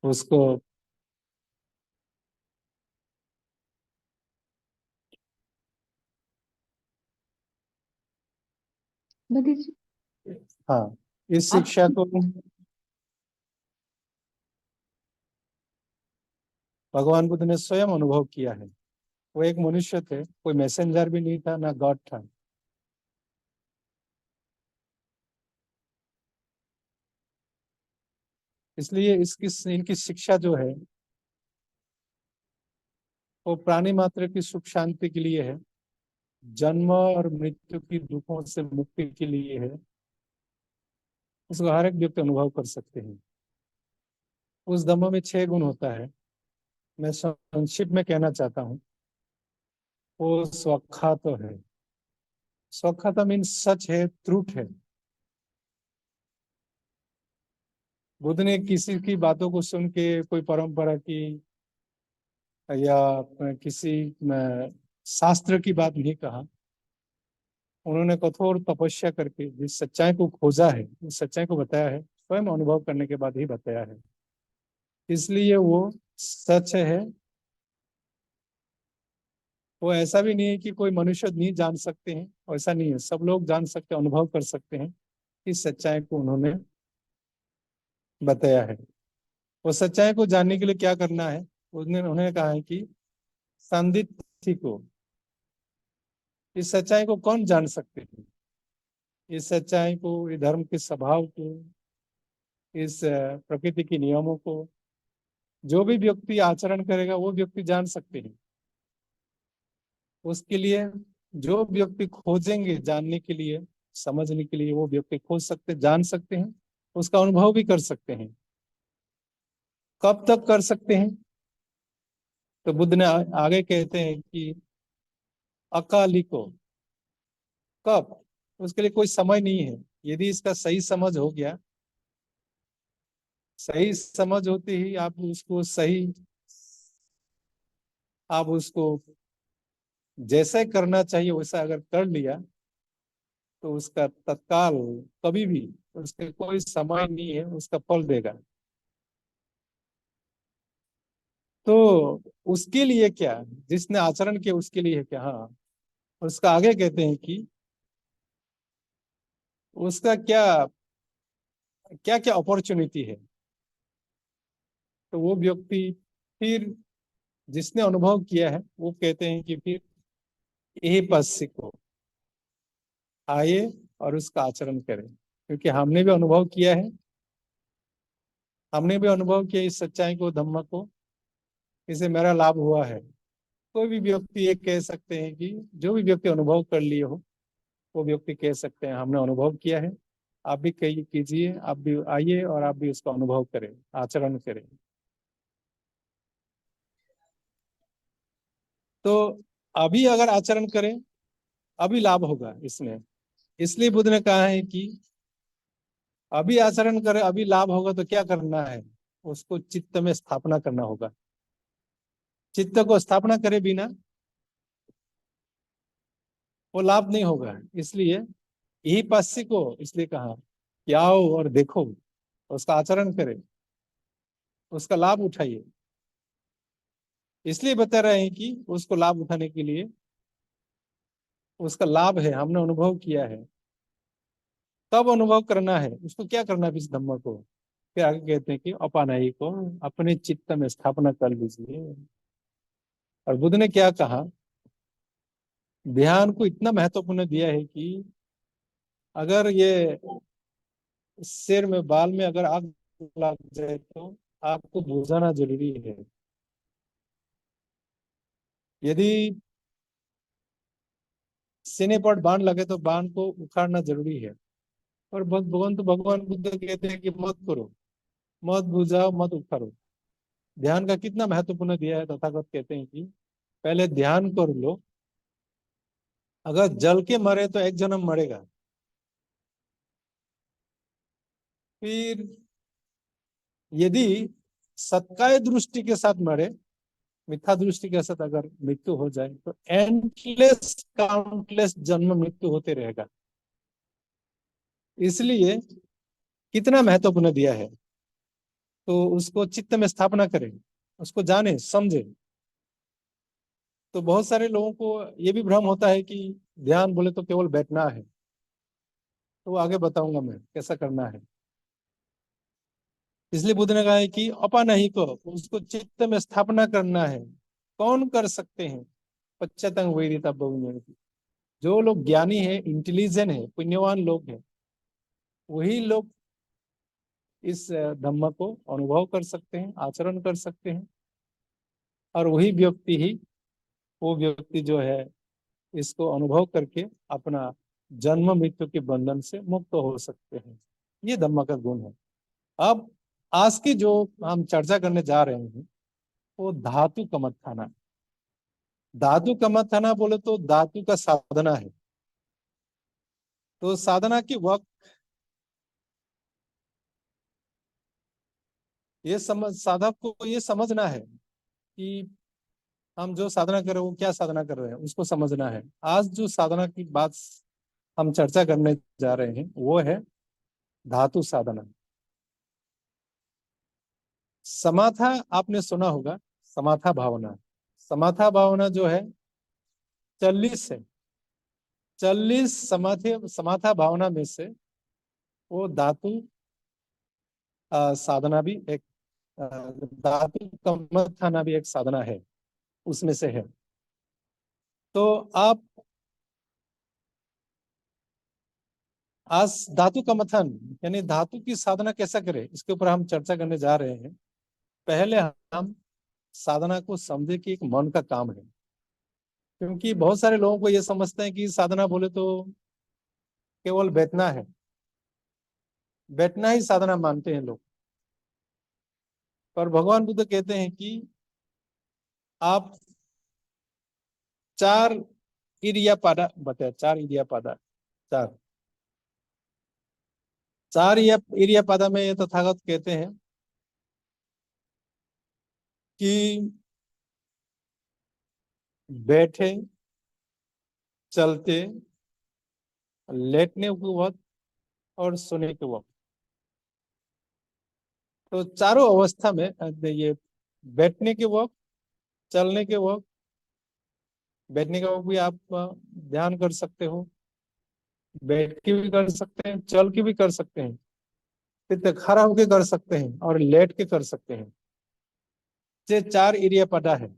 उसको मोदी जी, हाँ, इस आप शिक्षा को भगवान बुद्ध ने स्वयं अनुभव किया है। वो एक मनुष्य थे, कोई मैसेंजर भी नहीं था, ना गॉड था। इसलिए इसकी इनकी शिक्षा जो है वो प्राणी मात्र की सुख शांति के लिए है, जन्म और मृत्यु की दुखों से मुक्ति के लिए है। उसको हर एक व्यक्ति अनुभव कर सकते हैं। उस धम्म में 6 गुण होता है। मैं संक्षिप्त में कहना चाहता हूँ। वो स्वखात है। स्वखात मीन्स सच है, ट्रूथ है। बुद्ध ने किसी की बातों को सुन के, कोई परंपरा की या किसी शास्त्र की बात नहीं कहा। उन्होंने कठोर तपस्या करके जिस सच्चाई को खोजा है, उस सच्चाई को बताया है, स्वयं अनुभव करने के बाद ही बताया है। इसलिए वो सच है। वो ऐसा भी नहीं है कि कोई मनुष्य नहीं जान सकते हैं, ऐसा नहीं है। सब लोग जान सकते, अनुभव कर सकते हैं। इस सच्चाई को उन्होंने बताया है। वो सच्चाई को जानने के लिए क्या करना है, उन्होंने कहा है कि संदिग्ध को, इस सच्चाई को कौन जान सकते हैं? इस सच्चाई को, इस धर्म के स्वभाव को, इस प्रकृति के नियमों को जो भी व्यक्ति आचरण करेगा वो व्यक्ति जान सकते हैं। उसके लिए जो व्यक्ति खोजेंगे जानने के लिए, समझने के लिए, वो व्यक्ति खोज सकते, जान सकते हैं, उसका अनुभव भी कर सकते हैं। कब तक कर सकते हैं? तो बुद्ध ने आगे कहते हैं कि अकाली को, कब? उसके लिए कोई समय नहीं है। यदि इसका सही समझ हो गया, सही समझ होते ही आप उसको सही, आप उसको जैसे करना चाहिए वैसा अगर कर लिया तो उसका तत्काल, कभी भी, उसके कोई समय नहीं है, उसका फल देगा। तो उसके लिए क्या, जिसने आचरण किया उसके लिए क्या? हाँ, उसका आगे कहते हैं कि उसका क्या क्या क्या अपॉर्चुनिटी है। तो वो व्यक्ति फिर, जिसने अनुभव किया है, वो कहते हैं कि फिर यही पथ सीखो, आइए और उसका आचरण करें, क्योंकि हमने भी अनुभव किया है। हमने भी अनुभव किया इस सच्चाई को, धम्म को, इसे मेरा लाभ हुआ है। कोई भी व्यक्ति ये कह सकते हैं कि जो भी व्यक्ति अनुभव कर लिए हो, वो व्यक्ति कह सकते हैं हमने अनुभव किया है। आप भी कही कीजिए, आप भी आइए और आप भी उसका अनुभव करें, आचरण करें। तो अभी अगर आचरण करें, अभी लाभ होगा इसमें। इसलिए बुद्ध ने कहा है कि अभी आचरण करें, अभी लाभ होगा। तो क्या करना है? उसको चित्त में स्थापना करना होगा। चित्त को स्थापना करे बिना वो लाभ नहीं होगा। इसलिए यही पश्य को इसलिए कहा कि आओ और देखो, उसका आचरण करें, उसका लाभ उठाइए। इसलिए बता रहे हैं कि उसको लाभ उठाने के लिए, उसका लाभ है, हमने अनुभव किया है। तब अनुभव करना है, उसको क्या करना है इस धम्म को? फिर आगे कहते हैं कि अपानाई को अपने चित्त में स्थापना कर लीजिए। और बुद्ध ने क्या कहा? ध्यान को इतना महत्वपूर्ण दिया है कि अगर ये सिर में, बाल में अगर आग लग जाए तो आपको बुझाना जरूरी है। यदि सीने पर बाण लगे तो बाण को उखाड़ना जरूरी है। और भगवान बुद्ध कहते हैं कि मत करो, मत बुझाओ, मत उखाड़ो। ध्यान का कितना महत्वपूर्ण दिया है। तथागत कहते हैं कि पहले ध्यान कर लो, अगर जल के मरे तो एक जन्म मरेगा। फिर यदि सत्काय दृष्टि के साथ मरे, मिथ्या दृष्टि के साथ अगर मृत्यु हो जाए तो एंडलेस काउंटलेस जन्म मृत्यु होते रहेगा। इसलिए कितना महत्वपूर्ण दिया है। तो उसको चित्त में स्थापना करें, उसको जाने समझे। तो बहुत सारे लोगों को ये भी भ्रम होता है कि ध्यान बोले तो केवल बैठना है। तो आगे बताऊंगा मैं कैसा करना है। इसलिए बुद्ध ने कहा है कि अपानहि को, उसको चित्त में स्थापना करना है। कौन कर सकते हैं? पश्चातंग वेदिता बहुज्ञानी। जो लोग ज्ञानी है, इंटेलिजेंट है, पुण्यवान लोग हैं, वही लोग इस धम्म को अनुभव कर सकते हैं, आचरण कर सकते हैं। और वही व्यक्ति ही, वो व्यक्ति जो है, इसको अनुभव करके अपना जन्म मृत्यु के बंधन से मुक्त हो सकते हैं। ये धम्म का गुण है। अब आज की जो हम चर्चा करने जा रहे हैं वो धातु कमत्थाना। धातु कमत्थाना बोले तो धातु का साधना है। तो साधना के वक्त ये समझ, साधक को ये समझना है कि हम जो साधना कर रहे हैं वो क्या साधना कर रहे हैं, उसको समझना है। आज जो साधना की बात हम चर्चा करने जा रहे हैं वो है धातु साधना। समाथा आपने सुना होगा, समाथा भावना। समाथा भावना जो है 40 है। 40 समाधि समाथा भावना में से वो धातु साधना भी एक, अ, धातु कमठाना भी एक साधना है, उसमें से है। तो आप आज धातु का मथन यानी धातु की साधना कैसा करें, इसके ऊपर हम चर्चा करने जा रहे हैं। पहले हम साधना को समझे कि एक मन का काम है। क्योंकि बहुत सारे लोगों को ये समझते हैं कि साधना बोले तो केवल बैठना है, बैठना ही साधना मानते हैं लोग। पर भगवान बुद्ध कहते हैं कि आप चार इरिया पादा बताया, चार इरिया पादा, चार चार इरिया पादा में ये तथागत कहते हैं कि बैठे, चलते, लेटने के वक्त और सोने के वक्त। तो चारों अवस्था में ये बैठने के वक्त, चलने के वक्त, बैठने के वक्त भी आप ध्यान कर सकते हो, बैठ के भी कर सकते हैं, चल के भी कर सकते हैं, फिर खड़ा होके कर सकते हैं और लेट के कर सकते हैं। ये चार एरिया पदा है।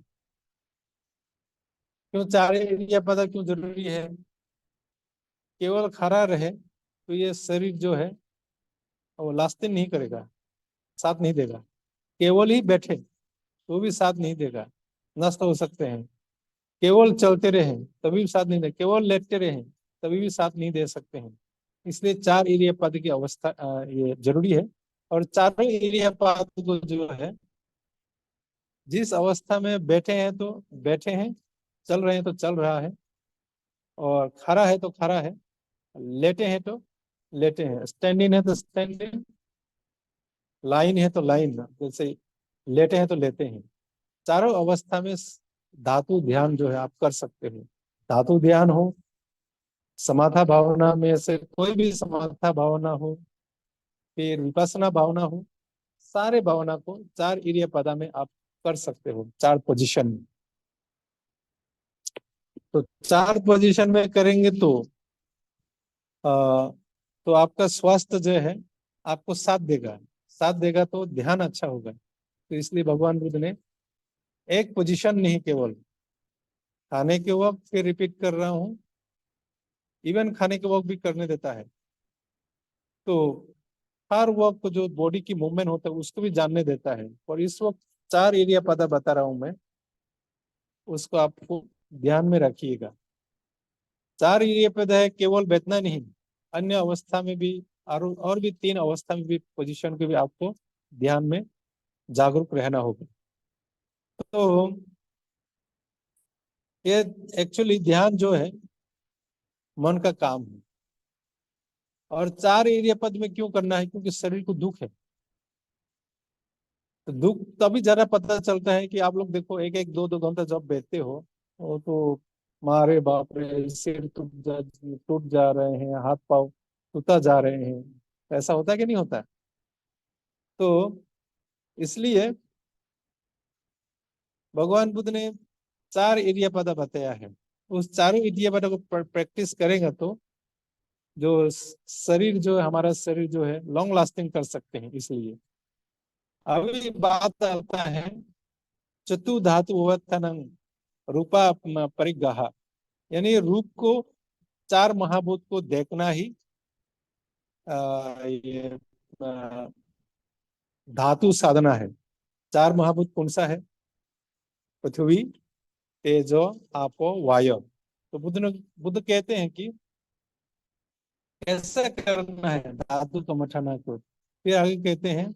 क्यों चार एरिया पदा क्यों जरूरी है? केवल खड़ा रहे तो ये शरीर जो है वो लास्टिंग नहीं करेगा, साथ नहीं देगा। केवल ही बैठे तो भी साथ नहीं देगा, नष्ट हो सकते हैं। केवल चलते रहे तभी भी साथ नहीं दे, केवल लेटते रहे तभी भी साथ नहीं दे सकते हैं। इसलिए चार एरिया पद की अवस्था ये जरूरी है। और चारों एरिया पद को जो है, जिस अवस्था में बैठे हैं तो बैठे हैं, चल रहे हैं तो चल रहा है, और खड़ा है तो खड़ा है, लेटे हैं तो लेटे हैं, स्टैंडिंग है तो स्टैंडिंग, लाइन है तो लाइन, जैसे लेटे हैं तो लेटे हैं। चारों अवस्था में धातु ध्यान जो है आप कर सकते हो। धातु ध्यान हो, समाधा भावना में से कोई भी समाधा भावना हो, फिर विपස්සना भावना हो, सारे भावना को चार एरिया पदा में आप कर सकते हो, चार पोजीशन में। तो चार पोजीशन में करेंगे आ, तो आपका स्वास्थ्य जो है आपको साथ देगा, साथ देगा तो ध्यान अच्छा होगा। तो इसलिए भगवान बुद्ध ने एक पोजीशन नहीं, केवल खाने के वक्त, फिर रिपीट कर रहा हूँ, इवन खाने के वक्त भी करने देता है। तो हर वक्त जो बॉडी की मूवमेंट होता है उसको भी जानने देता है। और इस वक्त चार एरिया पता बता रहा हूं मैं, उसको आपको ध्यान में रखिएगा। चार एरिया पता है केवल बैठना नहीं, अन्य अवस्था में भी, और भी तीन अवस्था में भी पोजीशन को भी आपको ध्यान में जागरूक रहना होगा। तो ये एक्चुअली ध्यान जो है मन का काम है। और चार एरिया पद में क्यों करना है? क्योंकि शरीर को दुख है। तो दुख तभी जरा पता चलता है कि आप लोग देखो, एक एक दो दो घंटा जब बैठते हो, वो तो मारे बाप रे, सिर टूट जा रहे हैं, हाथ पाँव टूटा जा रहे हैं। ऐसा होता है कि नहीं होता है? तो इसलिए भगवान बुद्ध ने 4 इरियापद बताया है। उस चारों इरियापद को प्रैक्टिस करेगा तो जो शरीर जो है, हमारा शरीर जो है लॉन्ग लास्टिंग कर सकते हैं। इसलिए अभी बात आता है चतुर्धातु रूपा परिग्रह, यानी रूप को, 4 महाभूत को देखना ही ये धातु साधना है। 4 महाभूत कौन सा है? पृथ्वी, तेजो, आपो, वायु। तो बुद्ध कहते हैं कि कैसे करना है धातु को मठाना को। फिर आगे कहते हैं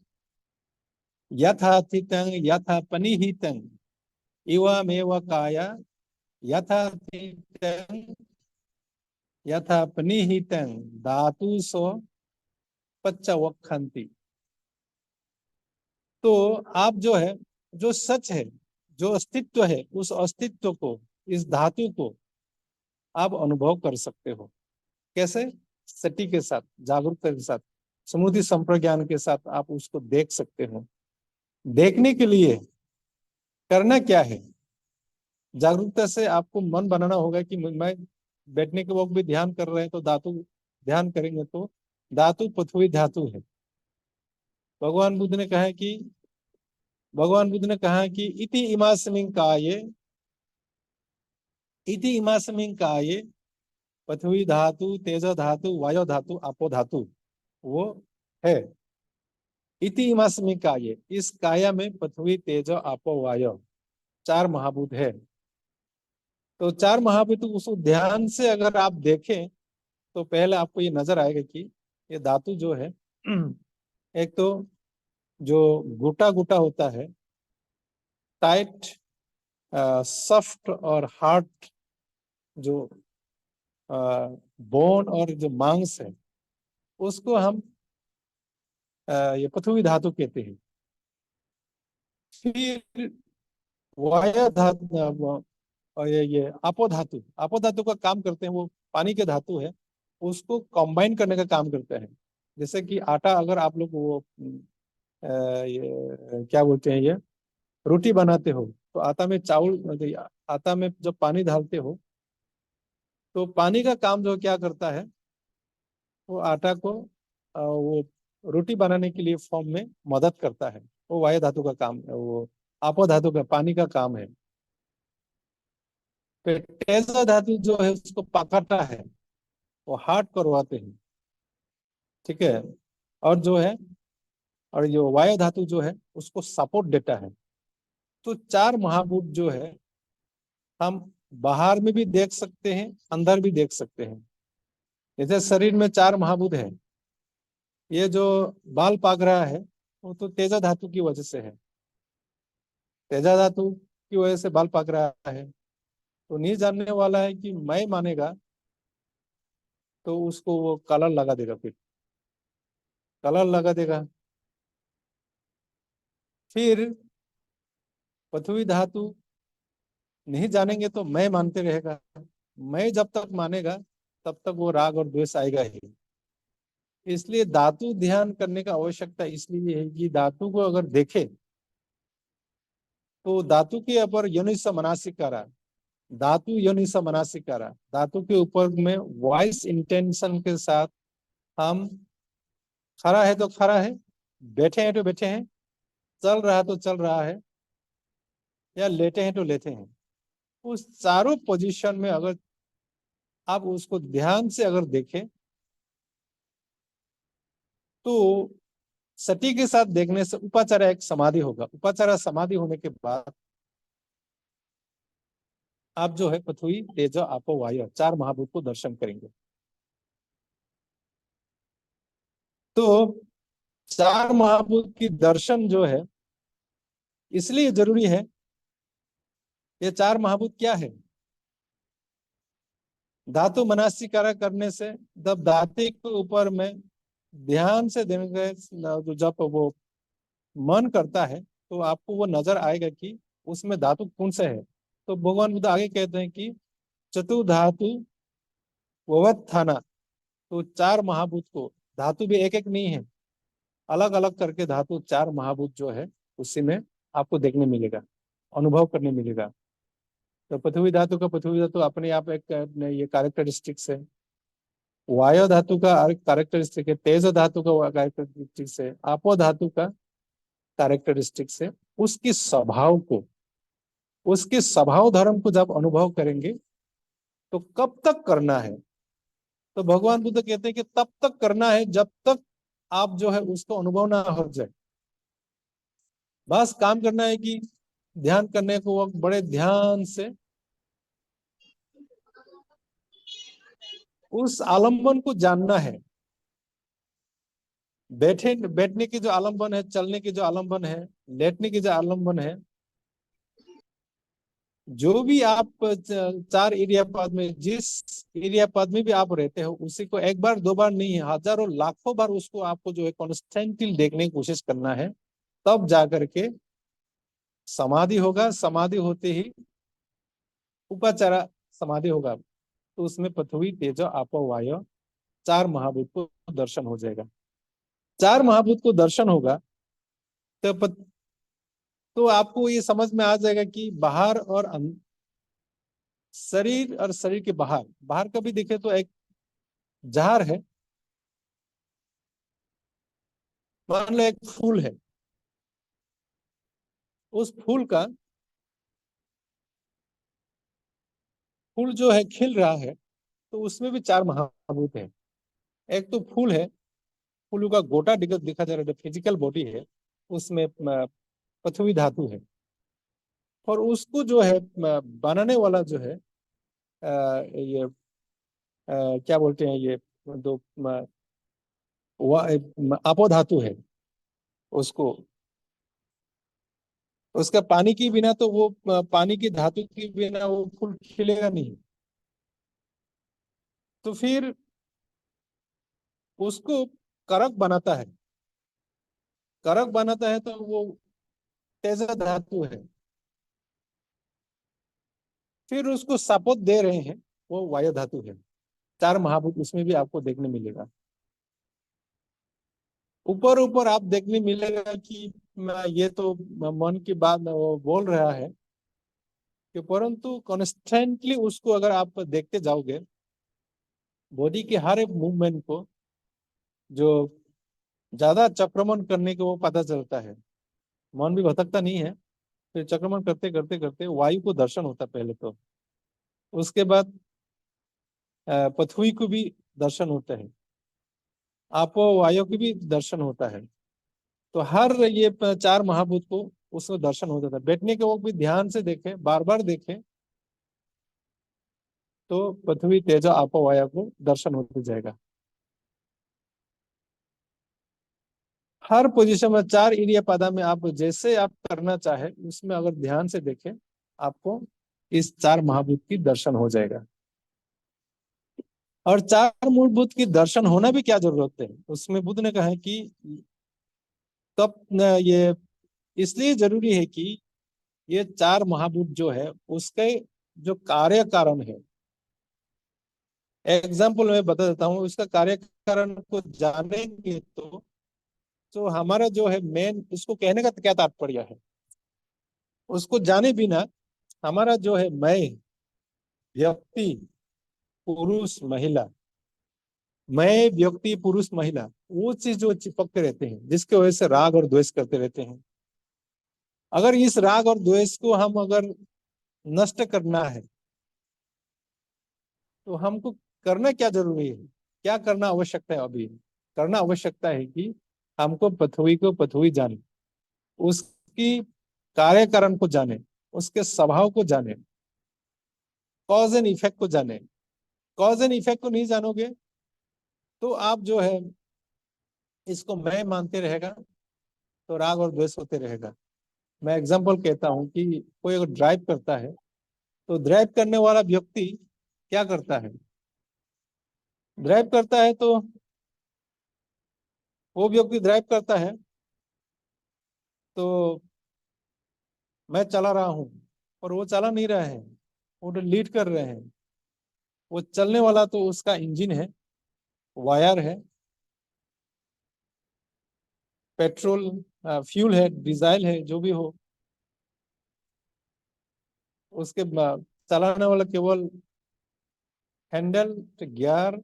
यथाथितं यथा पनिहितं इवमेव काया यथाथितं यथा पनिहितं धातु सो पच्चवखंति। तो आप जो है, जो सच है, जो अस्तित्व है, उस अस्तित्व को, इस धातु को आप अनुभव कर सकते हो। कैसे? सती के साथ, जागरूकता के साथ, स्मृति संप्रज्ञान के साथ आप उसको देख सकते हो। देखने के लिए करना क्या है? जागरूकता से आपको मन बनाना होगा कि मैं बैठने के वक्त भी ध्यान कर रहे हैं तो धातु ध्यान करेंगे तो धातु पृथ्वी धातु है। भगवान बुद्ध ने कहा कि इति इमास्मिन् काये पृथ्वी धातु, तेज धातु, वायु धातु, आपो धातु वो है। इति इमास्मिन् काये, इस काया में पृथ्वी, तेज, आपो, वायु 4 महाभूत है। तो 4 महाभूत उस ध्यान से अगर आप देखें तो पहले आपको ये नजर आएगा कि ये धातु जो है एक तो जो गोटा गोटा होता है, टाइट, सॉफ्ट और हार्ड, जो बोन और जो मांस है, उसको हम ये पृथ्वी धातु कहते हैं। फिर वायु धातु और ये आपो धातु का काम करते हैं, वो पानी के धातु है, उसको कंबाइन करने का काम करते हैं। जैसे कि आटा, अगर आप लोग वो ये क्या बोलते हैं, ये रोटी बनाते हो तो आटा में जब पानी डालते हो तो पानी का काम जो क्या करता है, वो आटा को वो रोटी बनाने के लिए फॉर्म में मदद करता है। वो वायु धातु का काम, वो आपो धातु का, पानी का काम है। फिर तेज धातु जो है उसको पकाता है, वो हार्ड करवाते हैं, ठीक है। और जो है, और जो वायु धातु जो है उसको सपोर्ट देता है। तो 4 महाभूत जो है हम बाहर में भी देख सकते हैं, अंदर भी देख सकते हैं। जैसे शरीर में 4 महाभूत है, ये जो बाल पाक रहा है वो तो तेजा धातु की वजह से है। तेजा धातु की वजह से बाल पाक रहा है। तो नहीं जानने वाला है कि मैं मानेगा तो उसको वो कलर लगा देगा, फिर कलर लगा देगा। फिर पृथ्वी धातु नहीं जानेंगे तो मैं मानते रहेगा। मैं जब तक मानेगा तब तक वो राग और द्वेष आएगा ही। इसलिए धातु ध्यान करने का आवश्यकता इसलिए है कि धातु को अगर देखे तो धातु के ऊपर योनिस मनासिकारा, धातु योनिस मनासिकारा, धातु के ऊपर में वॉइस इंटेंशन के साथ हम खड़ा है तो खड़ा है, बैठे हैं तो बैठे हैं, चल रहा है तो चल रहा है, या लेटे हैं तो लेटे हैं। उस चारों पोजीशन में अगर आप उसको ध्यान से अगर देखें तो सती के साथ देखने से उपाचार एक समाधि होगा। उपाचार समाधि होने के बाद आप जो है पृथ्वी, तेज, आपो, वायु 4 महाभूत को दर्शन करेंगे। तो 4 महाभूत की दर्शन जो है इसलिए जरूरी है। ये 4 महाभूत क्या है? धातु मनासिकारा करने से जब धातु के ऊपर में ध्यान से देंगे, जब वो मन करता है तो आपको वो नजर आएगा कि उसमें धातु कौन से है। तो भगवान बुद्ध आगे कहते हैं कि चतुर्धातु ववत्थाना। तो 4 महाभूत को, धातु भी एक एक नहीं है, अलग अलग करके धातु 4 महाभूत जो है उसी में आपको देखने मिलेगा, अनुभव करने मिलेगा। तो पृथ्वी धातु का, पृथ्वी धातु अपने आप एक ये कैरेक्टरिस्टिक्स है। वायु धातु का कैरेक्टरिस्टिक है, तेज धातु का कैरेक्टरिस्टिक्स है, आपो धातु का कैरेक्टरिस्टिक्स है। उसकी स्वभाव को, उसके स्वभाव धर्म को जब अनुभव करेंगे तो कब तक करना है? तो भगवान बुद्ध कहते हैं कि तब तक करना है जब तक आप जो है उसको अनुभव ना हो जाए। बस काम करना है कि ध्यान करने को वक्त बड़े ध्यान से उस आलंबन को जानना है। बैठने की जो आलंबन है, चलने की जो आलंबन है, लेटने की जो आलंबन है, जो भी आप चार एरिया पद में, जिस एरिया पद में भी आप रहते हो, उसी को एक बार दो बार नहीं, हजारों लाखों बार उसको आपको जो है कॉन्स्टेंटली देखने की कोशिश करना है। तब जाकर के समाधि होगा। समाधि होते ही उपाचारा समाधि होगा, तो उसमें पृथ्वी तेज आपो वायु चार महाभूत को दर्शन हो जाएगा। चार महाभूत को दर्शन होगा तो तो आपको ये समझ में आ जाएगा कि बाहर और शरीर और शरीर के बाहर, बाहर का भी देखे तो एक जहर है। मान लो एक फूल है, उस फूल का, फूल जो है खिल रहा है, तो उसमें भी चार महाभूत है। एक तो फूल है, फूल का गोटा दिखा जा रहा है, फिजिकल बॉडी है, उसमें पृथ्वी धातु है। और उसको जो है बनाने वाला जो है ये क्या बोलते हैं, ये दो आपो धातु है। उसको, उसका पानी के बिना तो वो पानी की धातु के बिना वो फूल खिलेगा नहीं। तो फिर उसको करक बनाता है। करक बनाता है तो वो तेज धातु है। फिर उसको सपोत दे रहे हैं, वो वायु धातु है। चार महाभूत उसमें भी आपको देखने मिलेगा। ऊपर ऊपर आप देखने मिलेगा कि ये तो मन की बात वो बोल रहा है कि, परंतु कॉन्स्टेंटली उसको अगर आप देखते जाओगे, बॉडी के हर एक मूवमेंट को, जो ज्यादा चक्रमण करने के वो पता चलता है। मन भी भटकता नहीं है। फिर चक्रमण करते करते करते वायु को दर्शन होता है पहले तो। उसके बाद पृथ्वी को भी दर्शन होता है, आपो वायु की भी दर्शन होता है। तो हर ये चार महाभूत को उसमें दर्शन होता था। बैठने के वक्त भी ध्यान से देखें, बार बार देखें, तो पृथ्वी तेज आपो वायु को दर्शन होते जाएगा। हर पोजीशन में चार एरिया पदा में आप जैसे आप करना चाहे, उसमें अगर ध्यान से देखें, आपको इस चार महाभूत की दर्शन हो जाएगा। और चार मूलभूत की दर्शन होना भी क्या जरूरत है, उसमें बुद्ध ने कहा है कि तब ये इसलिए जरूरी है कि ये चार महाभूत जो है उसके जो कार्य कारण है, एग्जाम्पल मैं बता देता हूँ, उसका कार्य कारण को जानेंगे तो हमारा जो है मेन, इसको कहने का क्या तात्पर्य है, उसको जाने बिना हमारा जो है मैं, व्यक्ति, पुरुष, महिला, मैं, व्यक्ति, पुरुष, महिला, वो चीज जो चिपकते रहते हैं, जिसके वजह से राग और द्वेष करते रहते हैं। अगर इस राग और द्वेष को हम अगर नष्ट करना है, तो हमको करना क्या जरूरी है, क्या करना आवश्यकता है? अभी करना आवश्यकता है कि हमको पृथ्वी को पृथ्वी जाने, उसकी कार्य कारण को जाने, उसके स्वभाव को जाने, कॉज एंड इफेक्ट को जाने। कॉज एंड इफेक्ट को नहीं जानोगे तो आप जो है इसको मैं मानते रहेगा, तो राग और द्वेष होते रहेगा। मैं एग्जांपल कहता हूँ कि कोई अगर ड्राइव करता है, तो ड्राइव करने वाला व्यक्ति क्या करता है? ड्राइव करता है तो वो व्यक्ति ड्राइव करता है, तो मैं चला रहा हूँ और वो चला नहीं रहा है, वो तो लीड कर रहे हैं। वो चलने वाला तो उसका इंजन है, वायर है, पेट्रोल फ्यूल है, डीजल है, जो भी हो, उसके चलाने वाला केवल हैंडल, गियर,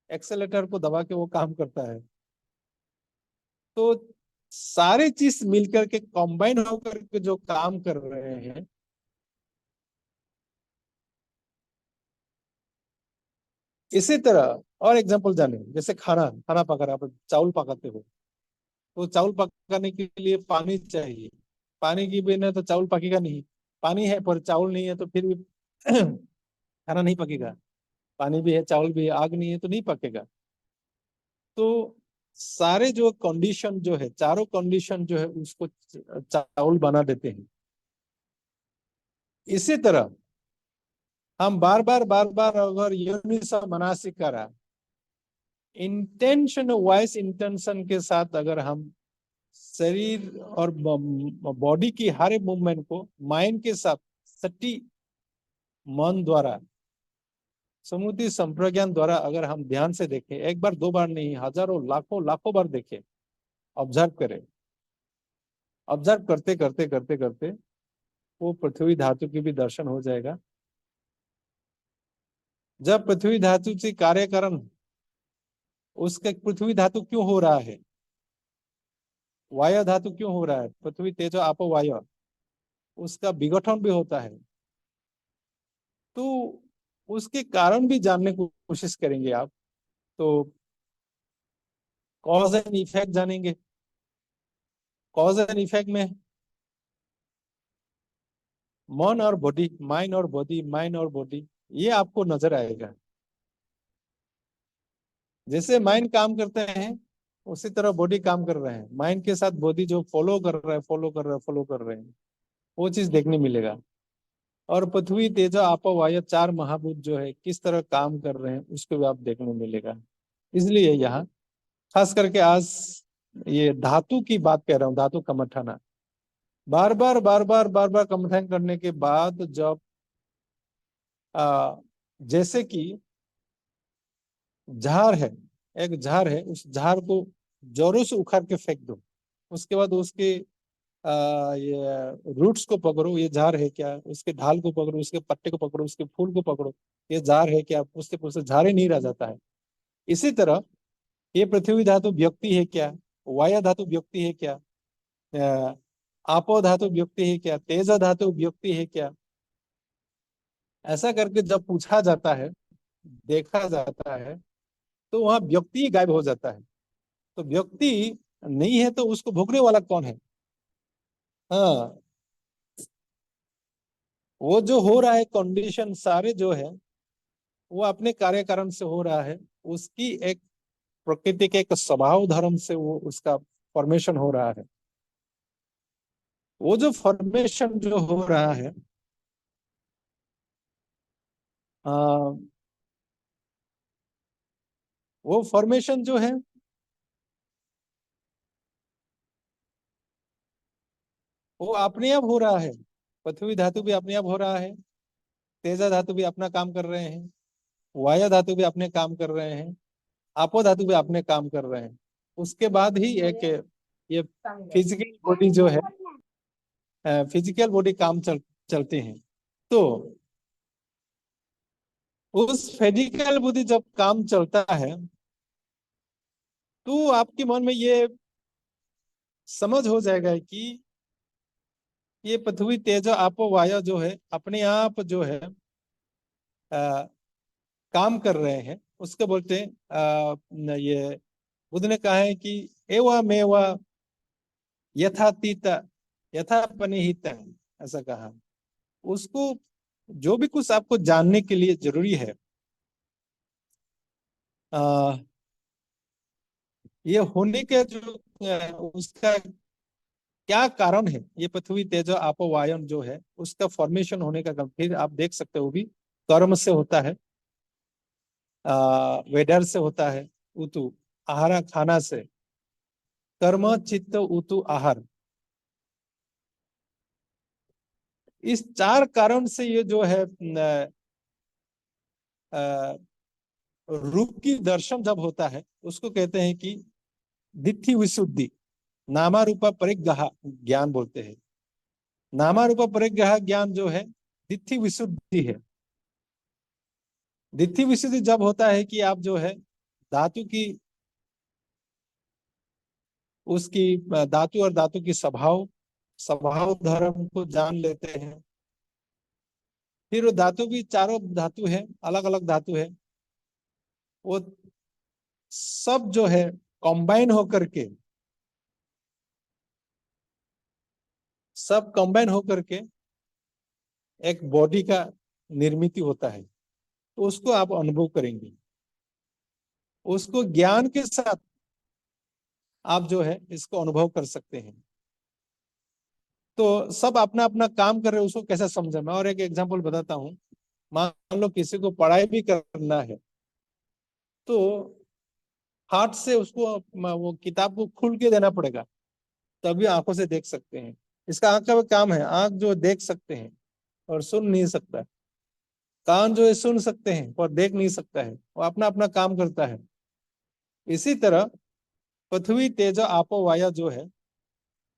एक्सेलेटर को दबा के वो काम करता है। तो सारे चीज मिलकर के कंबाइन होकर के जो काम कर रहे हैं, इसी तरह और एग्जांपल जाने, जैसे खाना खाना पका रहे, आप चावल पकाते हो, तो चावल पकाने के लिए पानी चाहिए। पानी की बिना तो चावल पकेगा नहीं। पानी है पर चावल नहीं है तो फिर भी खाना नहीं पकेगा। पानी भी है, चावल भी है, आग नहीं है तो नहीं पकेगा। तो सारे जो कंडीशन जो है, चारों कंडीशन जो है उसको चावल बना देते हैं। इसी तरह हम बार बार अगर यूनिसा मनासिक करा, इंटेंशन वाइज इंटेंशन के साथ अगर हम शरीर और बॉडी की हर मूवमेंट को माइंड के साथ सटी मन द्वारा, समुद्धि संप्रज्ञान द्वारा अगर हम ध्यान से देखें, एक बार दो बार नहीं, हजारों लाखों लाखों बार देखें, ऑब्जर्व करें, ऑब्जर्व करते करते करते करते वो पृथ्वी धातु की भी दर्शन हो जाएगा। जब पृथ्वी धातु से कार्यकरण, उसके पृथ्वी धातु क्यों हो रहा है, वायु धातु क्यों हो रहा है, पृथ्वी तेजो आपो वायु, उसका विघटन भी होता है। तो उसके कारण भी जानने की कोशिश करेंगे आप, तो कॉज एंड इफेक्ट जानेंगे। कॉज एंड इफेक्ट में मन और बॉडी, माइंड और बॉडी, माइंड और बॉडी, ये आपको नजर आएगा। जैसे माइंड काम करते हैं उसी तरह बॉडी काम कर रहे हैं, माइंड के साथ बॉडी जो फॉलो कर रहा है, फॉलो कर रहा है, फॉलो कर रहे हैं, वो चीज देखने मिलेगा। और पृथ्वी तेजो आपो वायु, चार महाभूत जो है किस तरह काम कर रहे हैं उसको भी आप देखने मिलेगा। इसलिए यहाँ खास करके आज ये धातु की बात कह रहा हूँ, धातु कमठाना। बार बार कमठान करने के बाद जब जैसे कि झाड़ है, एक झाड़ है, उस झाड़ को जोरों से उखाड़ के फेंक दो, उसके बाद उसके ये रूट्स को पकड़ो, ये झाड़ है क्या, उसके ढाल को पकड़ो, उसके पत्ते को पकड़ो, उसके फूल को पकड़ो, ये झाड़ है क्या, पूछते पूछते झाड़ ही नहीं रह जाता है। इसी तरह ये पृथ्वी धातु व्यक्ति है क्या, वायु धातु व्यक्ति है क्या, अ, आपो धातु व्यक्ति है क्या, तेज धातु व्यक्ति है क्या, ऐसा करके जब पूछा जाता है, देखा जाता है, तो वहां व्यक्ति गायब हो जाता है। तो व्यक्ति नहीं है तो उसको भोगने वाला कौन है। हाँ, वो जो हो रहा है कंडीशन सारे जो है वो अपने कार्य कारण से हो रहा है, उसकी एक प्रकृति के एक स्वभाव धर्म से वो उसका फॉर्मेशन हो रहा है। वो जो फॉर्मेशन जो हो रहा है, आ, वो फॉर्मेशन जो है वो अपने आप हो रहा है। पृथ्वी धातु भी अपने आप हो रहा है, तेजा धातु भी अपना काम कर रहे हैं, वायु धातु भी अपने काम कर रहे हैं, आपो धातु भी अपने काम कर रहे हैं। उसके बाद ही एक ये फिजिकल बॉडी जो है, फिजिकल बॉडी काम चलते हैं। तो उस फिजिकल बॉडी जब काम चलता है तो आपके मन में ये समझ हो जाएगा कि ये पृथ्वी तेज आपो वायु जो है अपने आप जो है काम कर रहे हैं। उसके बोलते हैं ये बुद्ध ने कहा है कि एवा मेवा यथातीत यथा पनिहित, ऐसा कहा। उसको जो भी कुछ आपको जानने के लिए जरूरी है, आ, ये होने के जो उसका क्या कारण है, ये पृथ्वी तेज आपो वायन जो है उसका फॉर्मेशन होने का कारण, फिर आप देख सकते हो वो भी कर्म से होता है, वेदर से होता है, उतु आहार खाना से, कर्म चित्त उतु आहार, इस चार कारण से ये जो है रूप की दर्शन जब होता है उसको कहते हैं कि दिट्ठी विशुद्धि। नामारूपा परिग्रह ज्ञान बोलते हैं। नामारूपा परिग्रह ज्ञान जो है दिट्ठी विशुद्धि है। दिट्ठी विशुद्धि जब होता है कि आप जो है धातु की उसकी धातु और धातु की स्वभाव स्वभाव धर्म को जान लेते हैं। फिर वो धातु भी चारों धातु है, अलग अलग धातु है, वो सब जो है कंबाइन होकर के सब कंबाइन होकर के एक बॉडी का निर्मित होता है। तो उसको आप अनुभव करेंगे, उसको ज्ञान के साथ आप जो है इसको अनुभव कर सकते हैं। तो सब अपना अपना काम कर रहे हैं, उसको कैसे समझे। मैं और एक एग्जांपल बताता हूँ। मान लो किसी को पढ़ाई भी करना है, तो हाथ से उसको वो किताब को खुल के देना पड़ेगा, तभी आंखों से देख सकते हैं। इसका आंख का काम है, आंख जो देख सकते हैं और सुन नहीं सकता। कान जो है सुन सकते हैं पर देख नहीं सकता है, वो अपना अपना काम करता है। इसी तरह पृथ्वी तेज आपो वायु जो है